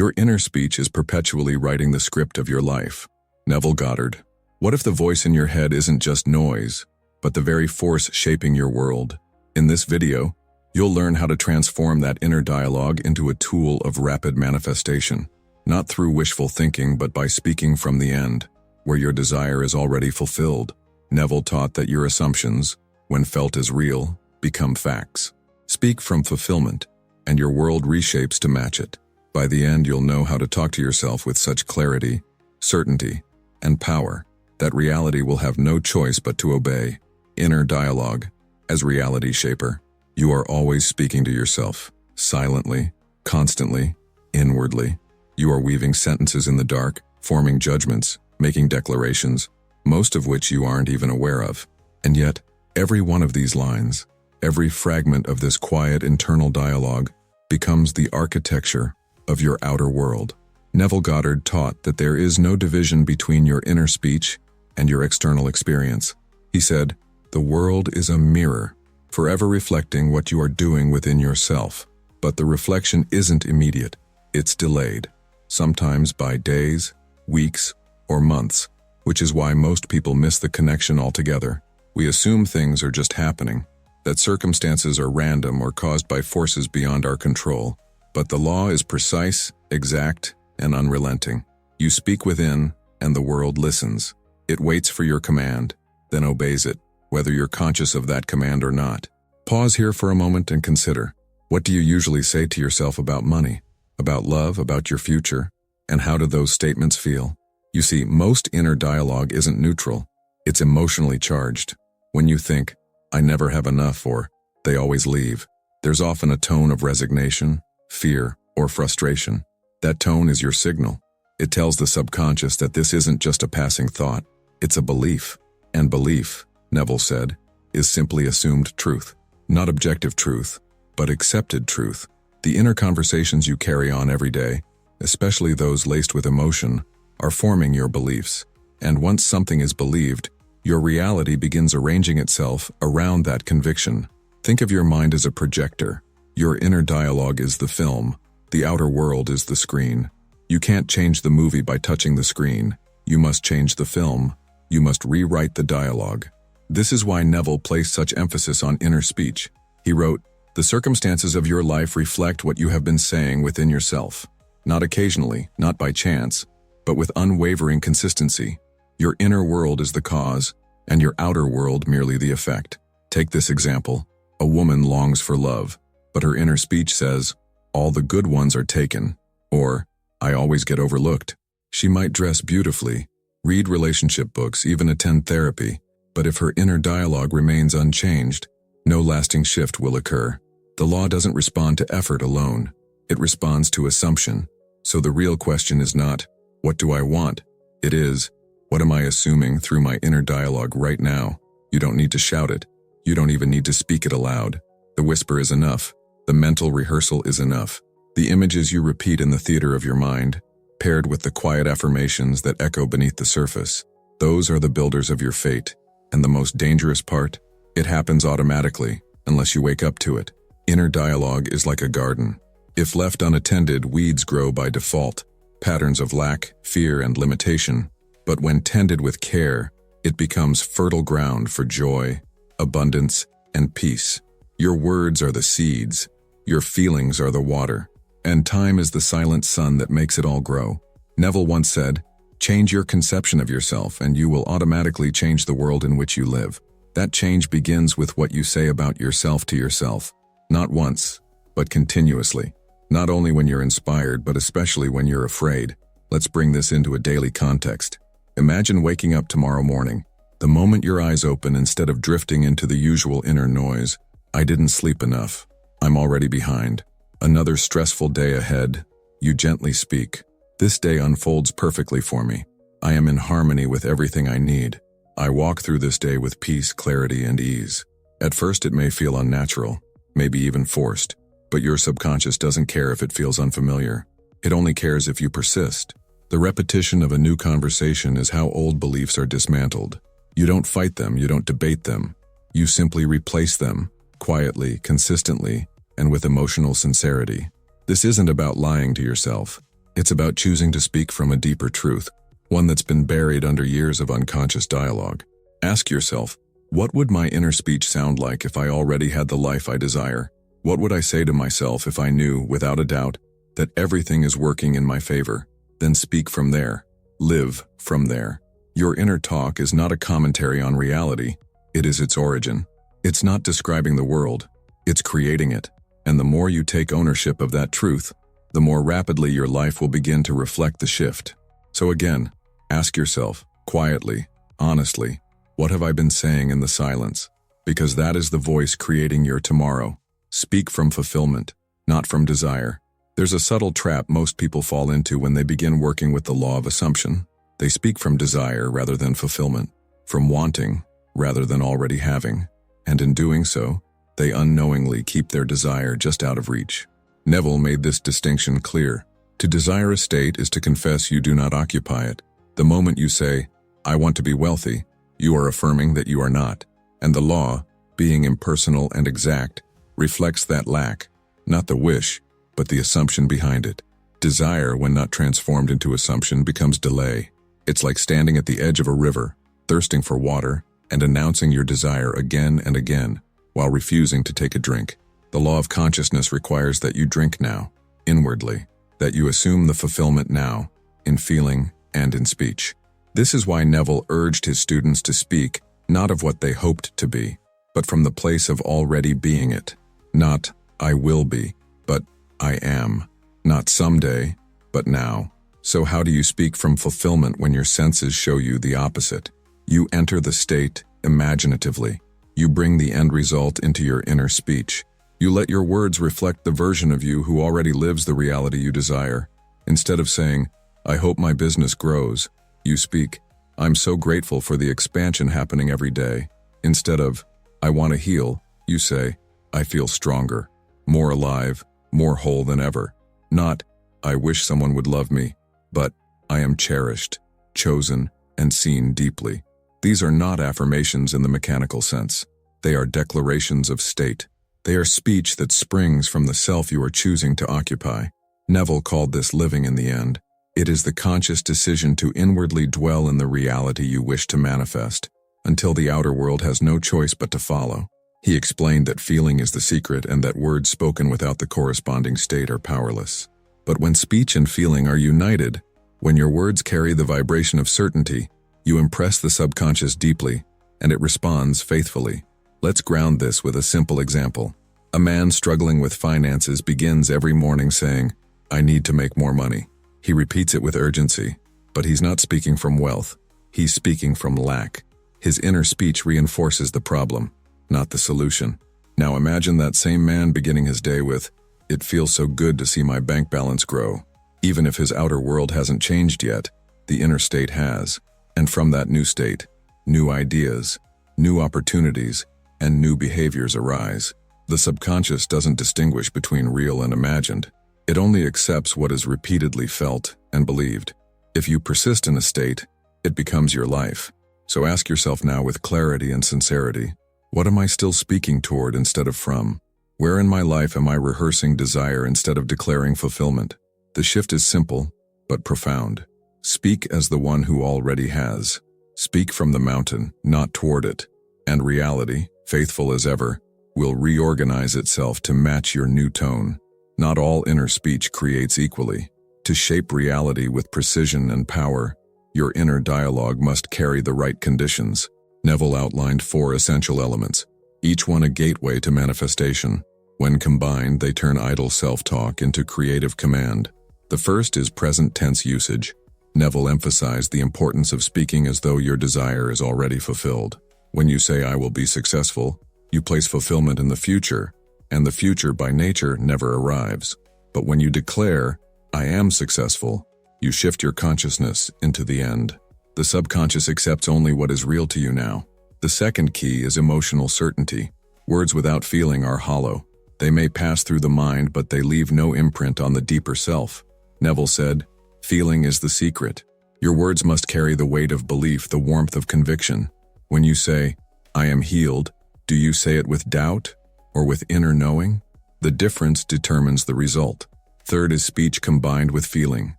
Your inner speech is perpetually writing the script of your life. Neville Goddard. What if the voice in your head isn't just noise, but the very force shaping your world? In this video, you'll learn how to transform that inner dialogue into a tool of rapid manifestation, not through wishful thinking but by speaking from the end, where your desire is already fulfilled. Neville taught that your assumptions, when felt as real, become facts. Speak from fulfillment, and your world reshapes to match it. By the end, you'll know how to talk to yourself with such clarity, certainty, and power that reality will have no choice but to obey. Inner dialogue. As reality shaper, you are always speaking to yourself, silently, constantly, inwardly. You are weaving sentences in the dark, forming judgments, making declarations, most of which you aren't even aware of. And yet, every one of these lines, every fragment of this quiet internal dialogue, becomes the architecture of your outer world. Neville Goddard taught that there is no division between your inner speech and your external experience. He said, "The world is a mirror, forever reflecting what you are doing within yourself. But the reflection isn't immediate, it's delayed, sometimes by days, weeks, or months, which is why most people miss the connection altogether. We assume things are just happening, that circumstances are random or caused by forces beyond our control. But the law is precise, exact, and unrelenting. You speak within, and the world listens. It waits for your command, then obeys it, whether you're conscious of that command or not." Pause here for a moment and consider. What do you usually say to yourself about money, about love, about your future? And how do those statements feel? You see, most inner dialogue isn't neutral. It's emotionally charged. When you think, "I never have enough," or "they always leave," there's often a tone of resignation, fear, or frustration. That tone is your signal. It tells the subconscious that this isn't just a passing thought, it's a belief. And belief, Neville said, is simply assumed truth. Not objective truth, but accepted truth. The inner conversations you carry on every day, especially those laced with emotion, are forming your beliefs. And once something is believed, your reality begins arranging itself around that conviction. Think of your mind as a projector. Your inner dialogue is the film. The outer world is the screen. You can't change the movie by touching the screen. You must change the film. You must rewrite the dialogue. This is why Neville placed such emphasis on inner speech. He wrote, "The circumstances of your life reflect what you have been saying within yourself. Not occasionally, not by chance, but with unwavering consistency. Your inner world is the cause, and your outer world merely the effect." Take this example. A woman longs for love, but her inner speech says, "All the good ones are taken," or "I always get overlooked." She might dress beautifully, read relationship books, even attend therapy, but if her inner dialogue remains unchanged, no lasting shift will occur. The law doesn't respond to effort alone. It responds to assumption. So the real question is not, "What do I want?" It is, "What am I assuming through my inner dialogue right now?" You don't need to shout it. You don't even need to speak it aloud. The whisper is enough. The mental rehearsal is enough. The images you repeat in the theater of your mind, paired with the quiet affirmations that echo beneath the surface, those are the builders of your fate. And the most dangerous part? It happens automatically, unless you wake up to it. Inner dialogue is like a garden. If left unattended, weeds grow by default, patterns of lack, fear, and limitation. But when tended with care, it becomes fertile ground for joy, abundance, and peace. Your words are the seeds, your feelings are the water, and time is the silent sun that makes it all grow. Neville once said, "Change your conception of yourself and you will automatically change the world in which you live." That change begins with what you say about yourself to yourself. Not once, but continuously. Not only when you're inspired, but especially when you're afraid. Let's bring this into a daily context. Imagine waking up tomorrow morning. The moment your eyes open, instead of drifting into the usual inner noise, "I didn't sleep enough. I'm already behind. Another stressful day ahead." You gently speak, "This day unfolds perfectly for me. I am in harmony with everything I need. I walk through this day with peace, clarity, and ease." At first it may feel unnatural, maybe even forced, but your subconscious doesn't care if it feels unfamiliar. It only cares if you persist. The repetition of a new conversation is how old beliefs are dismantled. You don't fight them, you don't debate them. You simply replace them, quietly, consistently, and with emotional sincerity. This isn't about lying to yourself. It's about choosing to speak from a deeper truth, one that's been buried under years of unconscious dialogue. Ask yourself, what would my inner speech sound like if I already had the life I desire? What would I say to myself if I knew, without a doubt, that everything is working in my favor? Then speak from there. Live from there. Your inner talk is not a commentary on reality. It is its origin. It's not describing the world. It's creating it. And the more you take ownership of that truth, the more rapidly your life will begin to reflect the shift. So again, ask yourself, quietly, honestly, what have I been saying in the silence? Because that is the voice creating your tomorrow. Speak from fulfillment, not from desire. There's a subtle trap most people fall into when they begin working with the law of assumption. They speak from desire rather than fulfillment, from wanting rather than already having, and in doing so, they unknowingly keep their desire just out of reach. Neville made this distinction clear. To desire a state is to confess you do not occupy it. The moment you say, I want to be wealthy, you are affirming that you are not, and the law, being impersonal and exact, reflects that lack, not the wish, but the assumption behind it. Desire, when not transformed into assumption, becomes delay. It's like standing at the edge of a river, thirsting for water, and announcing your desire again and again, while refusing to take a drink. The law of consciousness requires that you drink now, inwardly, that you assume the fulfillment now, in feeling and in speech. This is why Neville urged his students to speak not of what they hoped to be, but from the place of already being it. Not, I will be, but I am. Not someday, but now. So how do you speak from fulfillment when your senses show you the opposite? You enter the state imaginatively. You bring the end result into your inner speech. You let your words reflect the version of you who already lives the reality you desire. Instead of saying, I hope my business grows, you speak, I'm so grateful for the expansion happening every day. Instead of, I want to heal, you say, I feel stronger, more alive, more whole than ever. Not, I wish someone would love me, but I am cherished, chosen, and seen deeply. These are not affirmations in the mechanical sense. They are declarations of state. They are speech that springs from the self you are choosing to occupy. Neville called this living in the end. It is the conscious decision to inwardly dwell in the reality you wish to manifest, until the outer world has no choice but to follow. He explained that feeling is the secret and that words spoken without the corresponding state are powerless. But when speech and feeling are united, when your words carry the vibration of certainty, you impress the subconscious deeply, and it responds faithfully. Let's ground this with a simple example. A man struggling with finances begins every morning saying, I need to make more money. He repeats it with urgency, but he's not speaking from wealth. He's speaking from lack. His inner speech reinforces the problem, not the solution. Now imagine that same man beginning his day with, it feels so good to see my bank balance grow. Even if his outer world hasn't changed yet, the inner state has. And from that new state, new ideas, new opportunities, and new behaviors arise. The subconscious doesn't distinguish between real and imagined. It only accepts what is repeatedly felt and believed. If you persist in a state, it becomes your life. So ask yourself now with clarity and sincerity, what am I still speaking toward instead of from? Where in my life am I rehearsing desire instead of declaring fulfillment? The shift is simple, but profound. Speak as the one who already has. Speak from the mountain, not toward it. And reality, faithful as ever, will reorganize itself to match your new tone. Not all inner speech creates equally. To shape reality with precision and power, your inner dialogue must carry the right conditions. Neville outlined 4 essential elements, each one a gateway to manifestation. When combined, they turn idle self-talk into creative command. The first is present tense usage. Neville emphasized the importance of speaking as though your desire is already fulfilled. When you say, I will be successful, you place fulfillment in the future, and the future by nature never arrives. But when you declare, I am successful, you shift your consciousness into the end. The subconscious accepts only what is real to you now. The second key is emotional certainty. Words without feeling are hollow. They may pass through the mind, but they leave no imprint on the deeper self. Neville said, feeling is the secret. Your words must carry the weight of belief, the warmth of conviction. When you say, I am healed, do you say it with doubt or with inner knowing? The difference determines the result. Third is speech combined with feeling.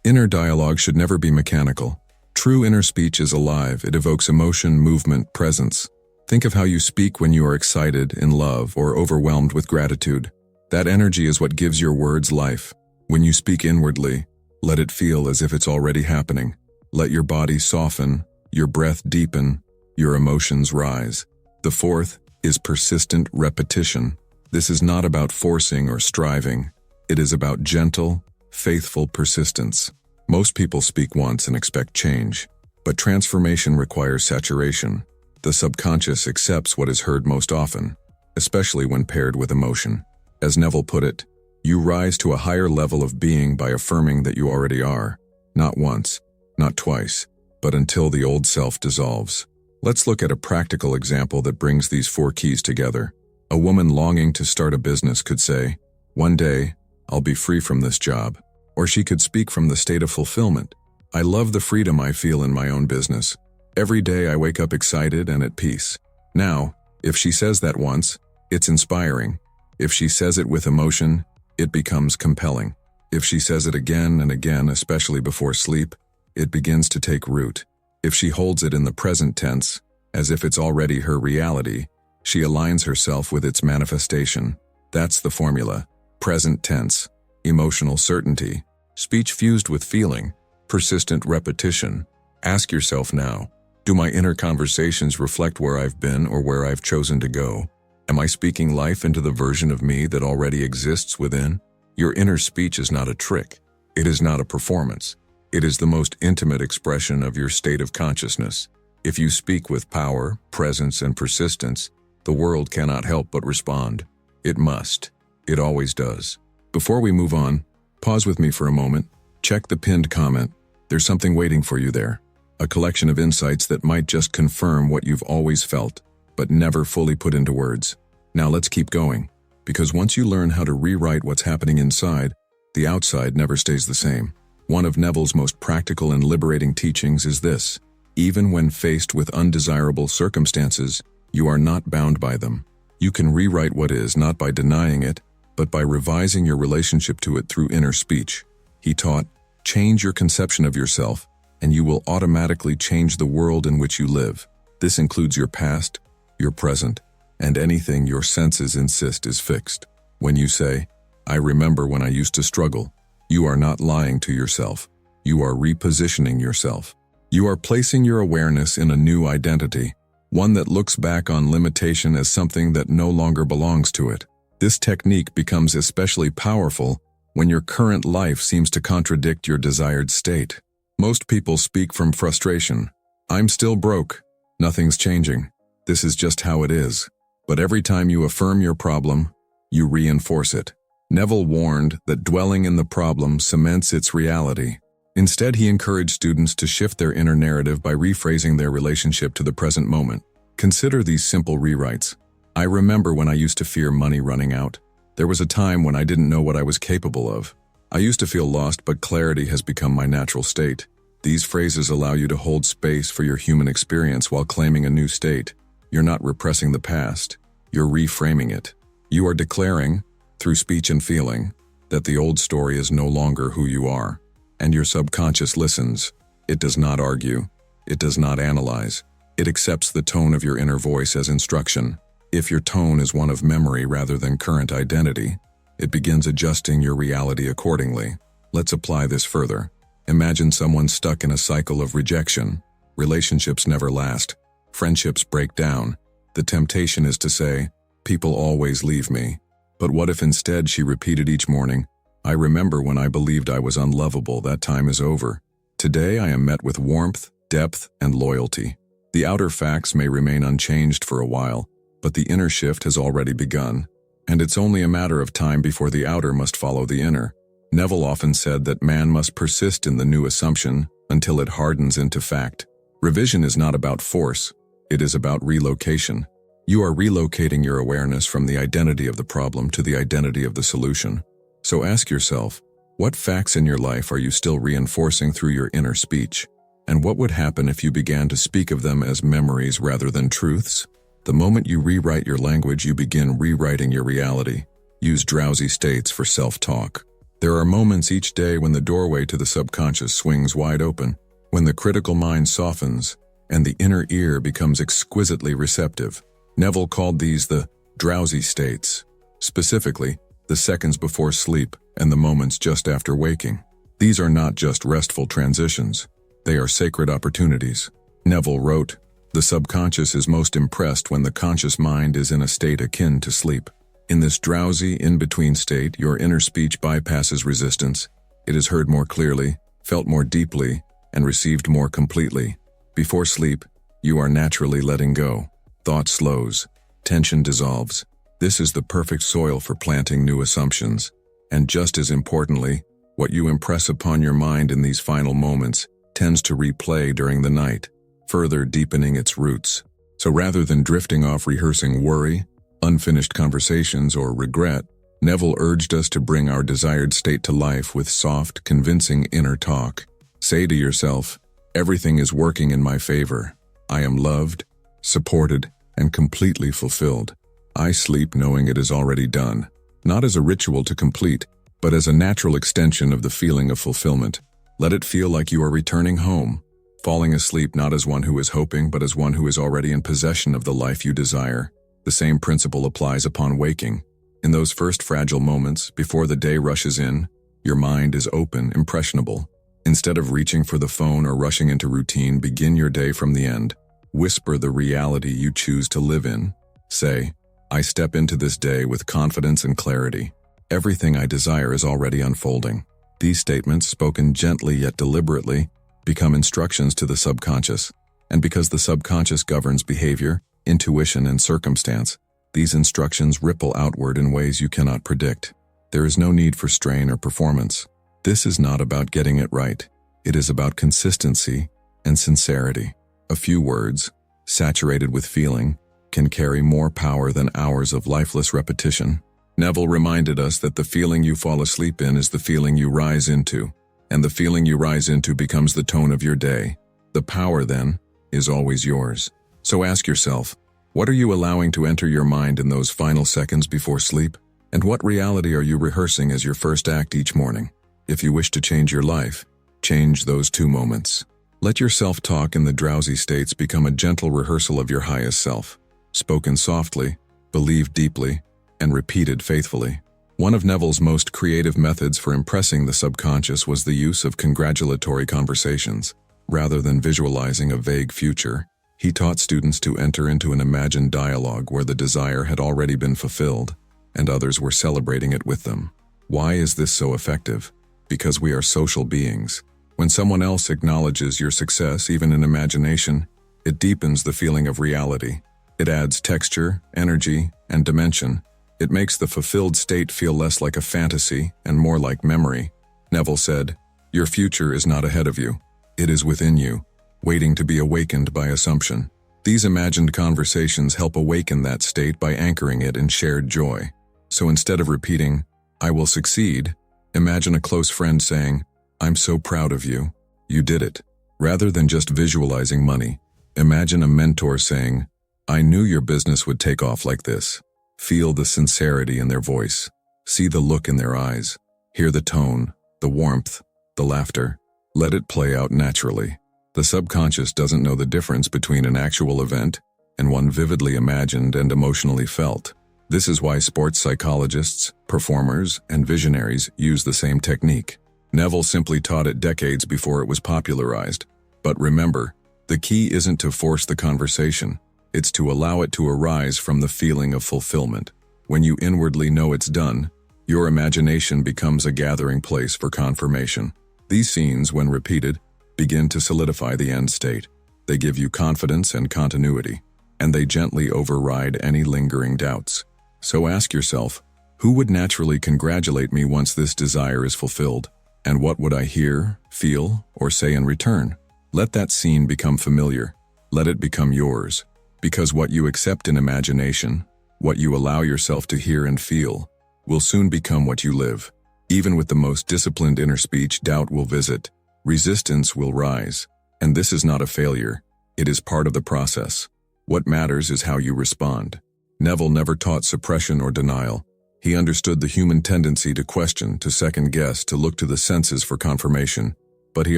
Inner dialogue should never be mechanical. True inner speech is alive. It evokes emotion, movement, presence. Think of how you speak when you are excited, in love, or overwhelmed with gratitude. That energy is what gives your words life. When you speak inwardly, let it feel as if it's already happening. Let your body soften, your breath deepen, your emotions rise. The fourth is persistent repetition. This is not about forcing or striving. It is about gentle, faithful persistence. Most people speak once and expect change, but transformation requires saturation. The subconscious accepts what is heard most often, especially when paired with emotion. As Neville put it, you rise to a higher level of being by affirming that you already are, not once, not twice, but until the old self dissolves. Let's look at a practical example that brings these four keys together. A woman longing to start a business could say, "One day, I'll be free from this job." Or she could speak from the state of fulfillment. "I love the freedom I feel in my own business. Every day I wake up excited and at peace." Now, if she says that once, it's inspiring. If she says it with emotion, it becomes compelling. If she says it again and again, especially before sleep, it begins to take root. If she holds it in the present tense, as if it's already her reality, she aligns herself with its manifestation. That's the formula. Present tense, emotional certainty, speech fused with feeling, persistent repetition. Ask yourself now, do my inner conversations reflect where I've been or where I've chosen to go? Am I speaking life into the version of me that already exists within? Your inner speech is not a trick. It is not a performance. It is the most intimate expression of your state of consciousness. If you speak with power, presence, and persistence, the world cannot help but respond. It must. It always does. Before we move on, pause with me for a moment. Check the pinned comment. There's something waiting for you there. A collection of insights that might just confirm what you've always felt, but never fully put into words. Now let's keep going, because once you learn how to rewrite what's happening inside, the outside never stays the same. One of Neville's most practical and liberating teachings is this: even when faced with undesirable circumstances, you are not bound by them. You can rewrite what is, not by denying it, but by revising your relationship to it through inner speech. He taught, change your conception of yourself, and you will automatically change the world in which you live. This includes your past, your present, and anything your senses insist is fixed. When you say, "I remember when I used to struggle," you are not lying to yourself. You are repositioning yourself. You are placing your awareness in a new identity, one that looks back on limitation as something that no longer belongs to it. This technique becomes especially powerful when your current life seems to contradict your desired state. Most people speak from frustration. "I'm still broke. Nothing's changing. This is just how it is." But every time you affirm your problem, you reinforce it. Neville warned that dwelling in the problem cements its reality. Instead, he encouraged students to shift their inner narrative by rephrasing their relationship to the present moment. Consider these simple rewrites. "I remember when I used to fear money running out. There was a time when I didn't know what I was capable of. I used to feel lost, but clarity has become my natural state." These phrases allow you to hold space for your human experience while claiming a new state. You're not repressing the past. You're reframing it. You are declaring, through speech and feeling, that the old story is no longer who you are. And your subconscious listens. It does not argue. It does not analyze. It accepts the tone of your inner voice as instruction. If your tone is one of memory rather than current identity, it begins adjusting your reality accordingly. Let's apply this further. Imagine someone stuck in a cycle of rejection. Relationships never last. Friendships break down. The temptation is to say, "People always leave me." But what if instead she repeated each morning, "I remember when I believed I was unlovable. That time is over. Today I am met with warmth, depth, and loyalty." The outer facts may remain unchanged for a while, but the inner shift has already begun, and it's only a matter of time before the outer must follow the inner. Neville often said that man must persist in the new assumption until it hardens into fact. Revision is not about force, it is about relocation. You are relocating your awareness from the identity of the problem to the identity of the solution. So ask yourself, what facts in your life are you still reinforcing through your inner speech? And what would happen if you began to speak of them as memories rather than truths? The moment you rewrite your language, you begin rewriting your reality. Use drowsy states for self-talk. There are moments each day when the doorway to the subconscious swings wide open, when the critical mind softens, and the inner ear becomes exquisitely receptive. Neville called these the drowsy states, specifically the seconds before sleep and the moments just after waking. These are not just restful transitions, they are sacred opportunities. Neville wrote, "The subconscious is most impressed when the conscious mind is in a state akin to sleep. In this drowsy, in-between state, your inner speech bypasses resistance. It is heard more clearly, felt more deeply, and received more completely. Before sleep, you are naturally letting go. Thought slows, tension dissolves. This is the perfect soil for planting new assumptions. And just as importantly, what you impress upon your mind in these final moments tends to replay during the night, further deepening its roots. So rather than drifting off rehearsing worry, unfinished conversations, or regret, Neville urged us to bring our desired state to life with soft, convincing inner talk. Say to yourself, everything is working in my favor. I am loved, supported, and completely fulfilled. I sleep knowing it is already done, not as a ritual to complete, but as a natural extension of the feeling of fulfillment. Let it feel like you are returning home, falling asleep not as one who is hoping, but as one who is already in possession of the life you desire. The same principle applies upon waking. In those first fragile moments, before the day rushes in, your mind is open, impressionable. Instead of reaching for the phone or rushing into routine, begin your day from the end. Whisper the reality you choose to live in. Say, I step into this day with confidence and clarity. Everything I desire is already unfolding. These statements, spoken gently yet deliberately, become instructions to the subconscious. And because the subconscious governs behavior, intuition, and circumstance, these instructions ripple outward in ways you cannot predict. There is no need for strain or performance. This is not about getting it right. It is about consistency and sincerity. A few words, saturated with feeling, can carry more power than hours of lifeless repetition. Neville reminded us that the feeling you fall asleep in is the feeling you rise into, and the feeling you rise into becomes the tone of your day. The power, then, is always yours. So ask yourself, what are you allowing to enter your mind in those final seconds before sleep? And what reality are you rehearsing as your first act each morning? If you wish to change your life, change those 2 moments. Let your self-talk in the drowsy states become a gentle rehearsal of your highest self, spoken softly, believed deeply, and repeated faithfully. One of Neville's most creative methods for impressing the subconscious was the use of congratulatory conversations. Rather than visualizing a vague future, he taught students to enter into an imagined dialogue where the desire had already been fulfilled, and others were celebrating it with them. Why is this so effective? Because we are social beings. When someone else acknowledges your success, even in imagination, it deepens the feeling of reality. It adds texture, energy, and dimension. It makes the fulfilled state feel less like a fantasy and more like memory. Neville said, "Your future is not ahead of you. It is within you, waiting to be awakened by assumption." These imagined conversations help awaken that state by anchoring it in shared joy. So instead of repeating, "I will succeed," imagine a close friend saying, "I'm so proud of you. You did it." Rather than just visualizing money, imagine a mentor saying, "I knew your business would take off like this." Feel the sincerity in their voice. See the look in their eyes. Hear the tone, the warmth, the laughter. Let it play out naturally. The subconscious doesn't know the difference between an actual event and one vividly imagined and emotionally felt. This is why sports psychologists, performers, and visionaries use the same technique. Neville simply taught it decades before it was popularized. But remember, the key isn't to force the conversation. It's to allow it to arise from the feeling of fulfillment. When you inwardly know it's done, your imagination becomes a gathering place for confirmation. These scenes, when repeated, begin to solidify the end state. They give you confidence and continuity, and they gently override any lingering doubts. So ask yourself, who would naturally congratulate me once this desire is fulfilled? And what would I hear, feel, or say in return? Let that scene become familiar. Let it become yours. Because what you accept in imagination, what you allow yourself to hear and feel, will soon become what you live. Even with the most disciplined inner speech, doubt will visit, resistance will rise, and this is not a failure. It is part of the process. What matters is how you respond. Neville never taught suppression or denial. He understood the human tendency to question, to second-guess, to look to the senses for confirmation. But he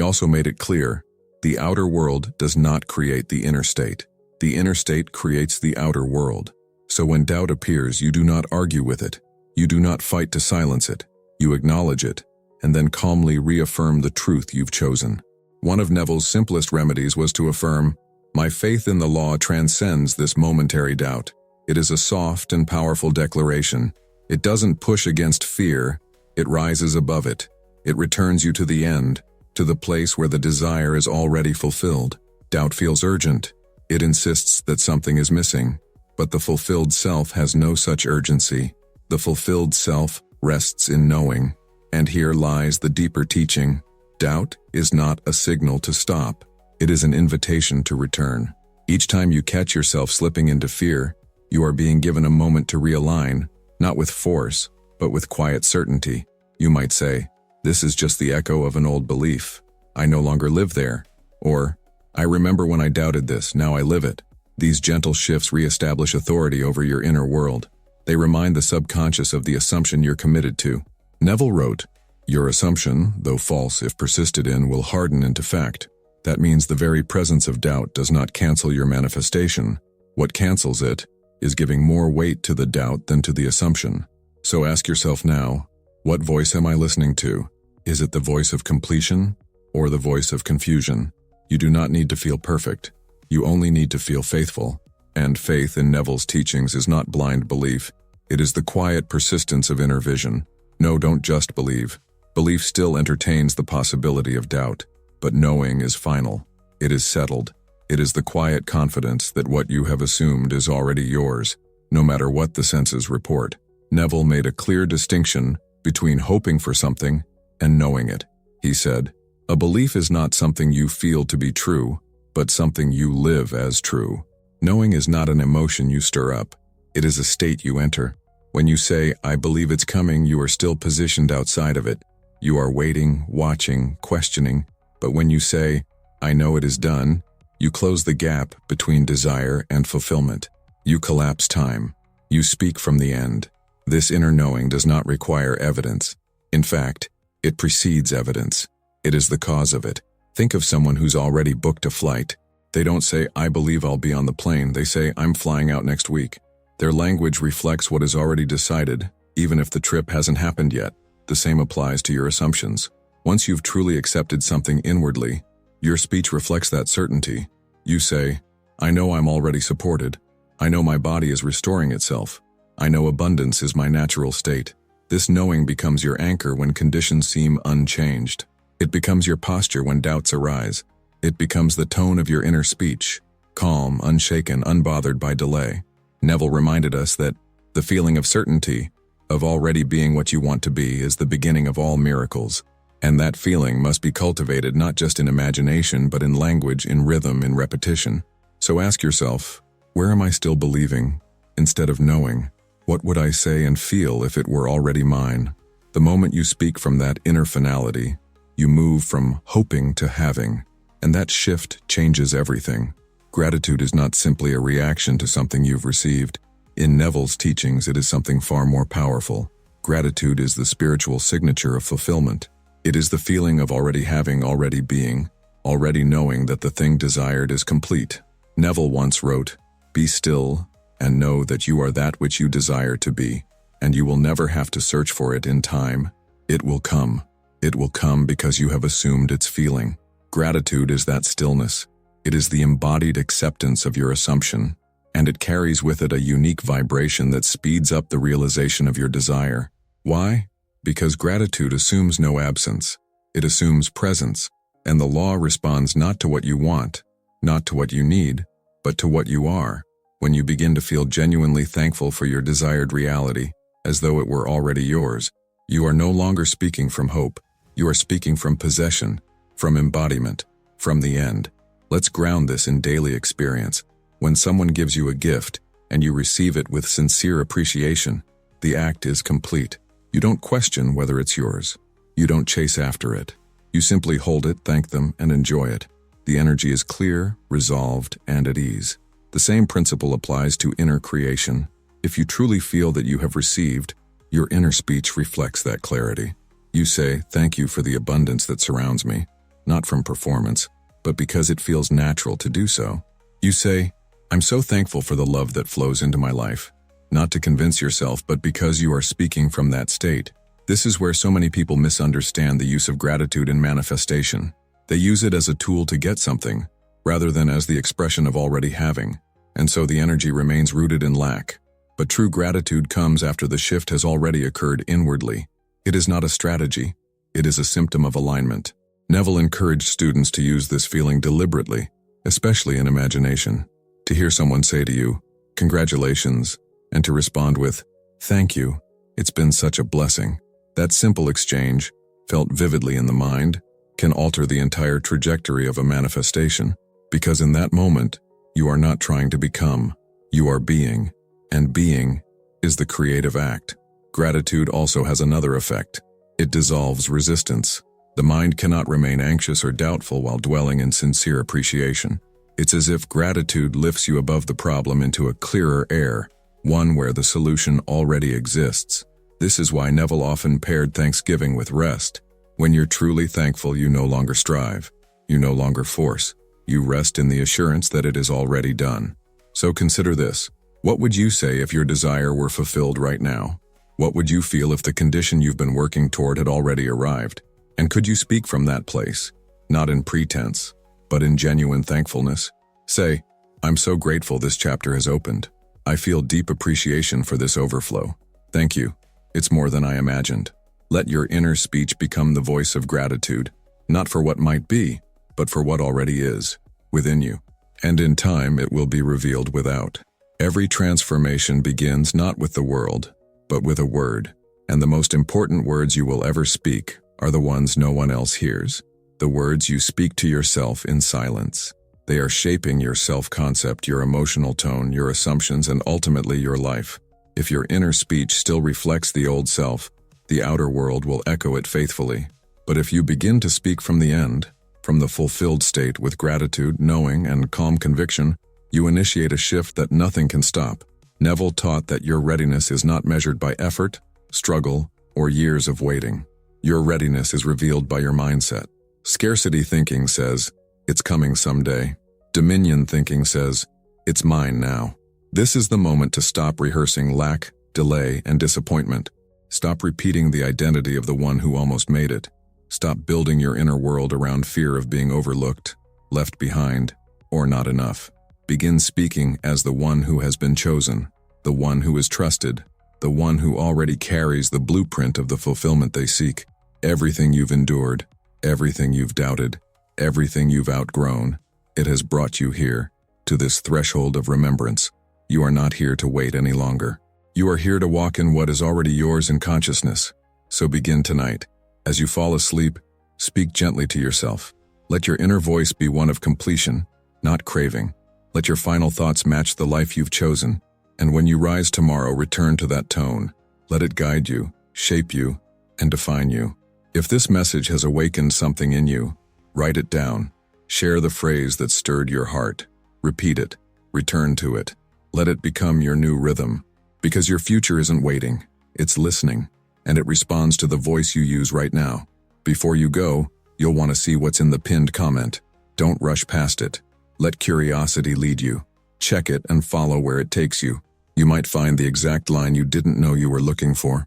also made it clear, the outer world does not create the inner state. The inner state creates the outer world. So when doubt appears, you do not argue with it. You do not fight to silence it. You acknowledge it, and then calmly reaffirm the truth you've chosen. One of Neville's simplest remedies was to affirm, "My faith in the law transcends this momentary doubt." It is a soft and powerful declaration. It doesn't push against fear, it rises above it. It returns you to the end, to the place where the desire is already fulfilled. Doubt feels urgent. It insists that something is missing. But the fulfilled self has no such urgency. The fulfilled self rests in knowing. And here lies the deeper teaching. Doubt is not a signal to stop. It is an invitation to return. Each time you catch yourself slipping into fear, you are being given a moment to realign, not with force, but with quiet certainty. You might say, "This is just the echo of an old belief. I no longer live there." Or, "I remember when I doubted this, now I live it." These gentle shifts reestablish authority over your inner world. They remind the subconscious of the assumption you're committed to. Neville wrote, "Your assumption, though false if persisted in, will harden into fact." That means the very presence of doubt does not cancel your manifestation. What cancels it is giving more weight to the doubt than to the assumption. So ask yourself now, what voice am I listening to? Is it the voice of completion or the voice of confusion? You do not need to feel perfect. You only need to feel faithful. And faith in Neville's teachings is not blind belief. It is the quiet persistence of inner vision. No, don't just believe. Belief still entertains the possibility of doubt. But knowing is final. It is settled. It is the quiet confidence that what you have assumed is already yours, no matter what the senses report. Neville made a clear distinction between hoping for something and knowing it. He said, "A belief is not something you feel to be true, but something you live as true." Knowing is not an emotion you stir up. It is a state you enter. When you say, "I believe it's coming," you are still positioned outside of it. You are waiting, watching, questioning. But when you say, "I know it is done," you close the gap between desire and fulfillment. You collapse time. You speak from the end. This inner knowing does not require evidence. In fact, it precedes evidence. It is the cause of it. Think of someone who's already booked a flight. They don't say, "I believe I'll be on the plane." They say, "I'm flying out next week." Their language reflects what is already decided, even if the trip hasn't happened yet. The same applies to your assumptions. Once you've truly accepted something inwardly, your speech reflects that certainty. You say, "I know I'm already supported. I know my body is restoring itself. I know abundance is my natural state." This knowing becomes your anchor when conditions seem unchanged. It becomes your posture when doubts arise. It becomes the tone of your inner speech, calm, unshaken, unbothered by delay. Neville reminded us that the feeling of certainty, of already being what you want to be, is the beginning of all miracles. And that feeling must be cultivated not just in imagination, but in language, in rhythm, in repetition. So ask yourself, where am I still believing instead of knowing? What would I say and feel if it were already mine? The moment you speak from that inner finality, you move from hoping to having, and that shift changes everything. Gratitude is not simply a reaction to something you've received. In Neville's teachings, it is something far more powerful. Gratitude is the spiritual signature of fulfillment. It is the feeling of already having, already being, already knowing that the thing desired is complete. Neville once wrote, "Be still and know that you are that which you desire to be, and you will never have to search for it in time. It will come. It will come because you have assumed its feeling." Gratitude is that stillness. It is the embodied acceptance of your assumption, and it carries with it a unique vibration that speeds up the realization of your desire. Why? Because gratitude assumes no absence. It assumes presence, and the law responds not to what you want, not to what you need, but to what you are. When you begin to feel genuinely thankful for your desired reality, as though it were already yours, you are no longer speaking from hope. You are speaking from possession, from embodiment, from the end. Let's ground this in daily experience. When someone gives you a gift, and you receive it with sincere appreciation, the act is complete. You don't question whether it's yours. You don't chase after it. You simply hold it, thank them, and enjoy it. The energy is clear, resolved, and at ease. The same principle applies to inner creation. If you truly feel that you have received, Your inner speech reflects that clarity. You say, "Thank you for the abundance that surrounds me," not from performance, but because it feels natural to do so. You say, "I'm so thankful for the love that flows into my life," not to convince yourself, but because you are speaking from that state. This is where so many people misunderstand the use of gratitude in manifestation. They use it as a tool to get something, rather than as the expression of already having, and so the energy remains rooted in lack. But true gratitude comes after the shift has already occurred inwardly. It is not a strategy, it is a symptom of alignment. Neville encouraged students to use this feeling deliberately, especially in imagination. To hear someone say to you, "Congratulations," and to respond with, "Thank you, it's been such a blessing." That simple exchange, felt vividly in the mind, can alter the entire trajectory of a manifestation, because in that moment, you are not trying to become, you are being, and being is the creative act. Gratitude also has another effect. It dissolves resistance. The mind cannot remain anxious or doubtful while dwelling in sincere appreciation. It's as if gratitude lifts you above the problem into a clearer air, one where the solution already exists. This is why Neville often paired thanksgiving with rest. When you're truly thankful, you no longer strive. You no longer force. You rest in the assurance that it is already done. So consider this. What would you say if your desire were fulfilled right now? What would you feel if the condition you've been working toward had already arrived? And could you speak from that place, not in pretense, but in genuine thankfulness? Say, "I'm so grateful this chapter has opened. I feel deep appreciation for this overflow. Thank you. It's more than I imagined." Let your inner speech become the voice of gratitude, not for what might be, but for what already is, within you. And in time, it will be revealed without. Every transformation begins not with the world, but with a word. And the most important words you will ever speak are the ones no one else hears. The words you speak to yourself in silence. They are shaping your self-concept, your emotional tone, your assumptions, and ultimately your life. If your inner speech still reflects the old self, the outer world will echo it faithfully. But if you begin to speak from the end, from the fulfilled state with gratitude, knowing, and calm conviction, you initiate a shift that nothing can stop. Neville taught that your readiness is not measured by effort, struggle, or years of waiting. Your readiness is revealed by your mindset. Scarcity thinking says, "It's coming someday." Dominion thinking says, "It's mine now." This is the moment to stop rehearsing lack, delay, and disappointment. Stop repeating the identity of the one who almost made it. Stop building your inner world around fear of being overlooked, left behind, or not enough. Begin speaking as the one who has been chosen, the one who is trusted, the one who already carries the blueprint of the fulfillment they seek. Everything you've endured, everything you've doubted, everything you've outgrown, it has brought you here, to this threshold of remembrance. You are not here to wait any longer. You are here to walk in what is already yours in consciousness. So begin tonight. As you fall asleep, speak gently to yourself. Let your inner voice be one of completion, not craving. Let your final thoughts match the life you've chosen. And when you rise tomorrow, return to that tone. Let it guide you, shape you, and define you. If this message has awakened something in you, write it down. Share the phrase that stirred your heart. Repeat it. Return to it. Let it become your new rhythm. Because your future isn't waiting, it's listening, and it responds to the voice you use right now. Before you go, you'll want to see what's in the pinned comment. Don't rush past it. Let curiosity lead you. Check it and follow where it takes you. You might find the exact line you didn't know you were looking for.